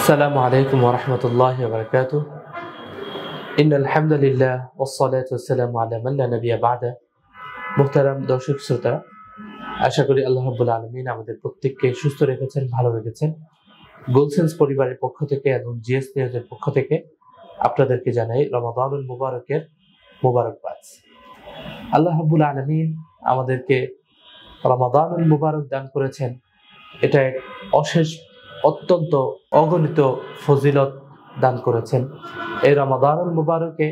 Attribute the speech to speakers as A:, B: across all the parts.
A: আসসালামু আলাইকুম ওয়া রাহমাতুল্লাহি ওয়া বারাকাতুহু। ইন্নাল হামদুলিল্লাহ ওয়াস সালাতু ওয়াস-সালামু আলা মান লা নাবিয়্যা বা'দা। মুহতারাম দর্শক শ্রোতা, আশা করি আল্লাহ রাব্বুল আলামিন আমাদের প্রত্যেককে সুস্থ রেখেছেন, ভালো রেখেছেন। গোলসেন্স পরিবারের পক্ষ থেকে এবং জিএস নিউজের পক্ষ থেকে আপনাদেরকে জানাই রমাদানুল মুবারকের মোবারকবাদ। আল্লাহ রাব্বুল আলামিন আমাদেরকে রমাদানুল মুবারক দান করেছেন। এটা এক অশেষ, অত্যন্ত অগণিত ফজিলত দান করেছেন। এই রমাদানুল মুবারকে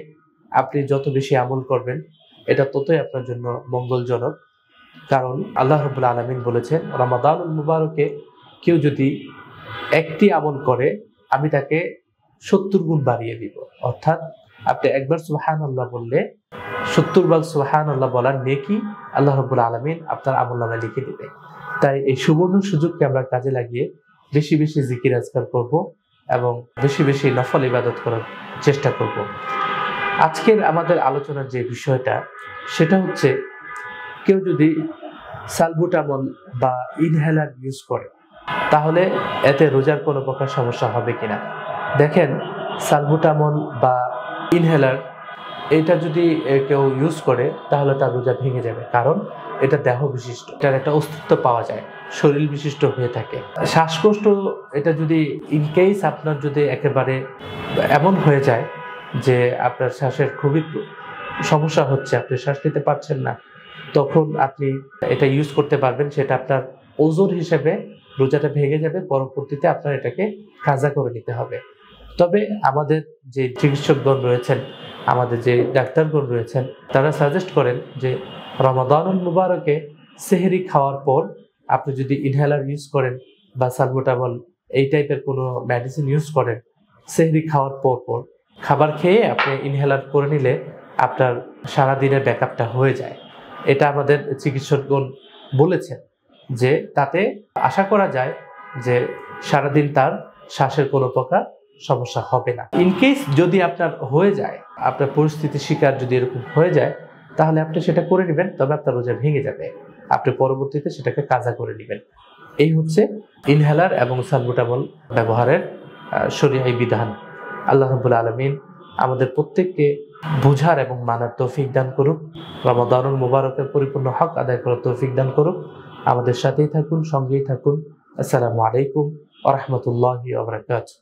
A: আপনি যত বেশি আমল করবেন, এটা ততই আপনার জন্য মঙ্গলজনক। কারণ আল্লাহ রাব্বুল আলামিন বলেছেন, রমাদানুল মুবারকে কেউ যদি একটি আমল করে, আমি তাকে 70 গুণ বাড়িয়ে দিব। অর্থাৎ আপনি একবার সুবহানাল্লাহ বললে 70 বার সুবহানাল্লাহ বলার নেকি আল্লাহ রাব্বুল আলামিন আপনার আমলনামায় লিখে দিবে। তাই এই সুবর্ণ সুযোগকে আমরা কাজে লাগিয়ে বেশি বেশি জিকির আজকার করব এবং বেশি বেশি নফল ইবাদত করার চেষ্টা করব। আজকের আমাদের আলোচনার যে বিষয়টা, সেটা হচ্ছে কেউ যদি সালবুটামল বা ইনহেলার ইউজ করে, তাহলে এতে রোজার কোনো প্রকার সমস্যা হবে কিনা। দেখেন, সালবুটামল বা ইনহেলার এটা যদি কেউ ইউজ করে, তাহলে তার রোজা ভেঙে যাবে। কারণ এটা দেহ বিশিষ্ট, এটার একটা অস্তিত্ব পাওয়া যায়, শরীর বিশিষ্ট হয়ে থাকে। শ্বাসকষ্ট, এটা যদি ইনকেস আপনার যদি একেবারে এমন হয়ে যায় যে আপনার শ্বাসের খুবই সমস্যা হচ্ছে, আপনি শ্বাস নিতে পারছেন না, তখন আপনি এটা ইউজ করতে পারবেন। সেটা আপনার ওজোর হিসেবে রোজাটা ভেঙে যাবে, পরবর্তীতে আপনার এটাকে কাজা করে নিতে হবে। তবে আমাদের যে চিকিৎসকগণ রয়েছেন, আমাদের যে ডাক্তারগণ রয়েছেন, তারা সাজেস্ট করেন যে রমাদানুল মুবারকে সেহরি খাওয়ার পর আপনি যদি ইনহেলার ইউজ করেন বা সালবুটামল এই টাইপের কোনো মেডিসিন ইউজ করেন, সেহরি খাওয়ার পর খাবার খেয়ে আপনি ইনহেলার করে নিলে আপনার সারাদিনের ব্যাকআপটা হয়ে যায়। এটা আমাদের চিকিৎসকগণ বলেছেন যে তাতে আশা করা যায় যে সারাদিন তার শ্বাসের কোনো প্রকার সমস্যা হবে না। ইনকেস যদি আপনার হয়ে যায়, আপনার পরিস্থিতির শিকার যদি এরকম হয়ে যায়, তাহলে আপনি সেটা করে নেবেন, তবে আপনার রোজা ভেঙে যাবে। আপনি পরবর্তীতে সেটাকে কাজা করে নেবেন। এই হচ্ছে ইনহেলার এবং সালবুটামল ব্যবহারের শরীয়ী বিধান। আল্লাহ রাব্বুল আলামিন আমাদের প্রত্যেককে বোঝার এবং মানার তৌফিক দান করুক। রমাদানুল মুবারকের পরিপূর্ণ হক আদায় করার তৌফিক দান করুক। আমাদের সাথেই থাকুন, সঙ্গেই থাকুন। আসসালামু আলাইকুম ওয়া রাহমাতুল্লাহি ওয়া বারাকাতুহু।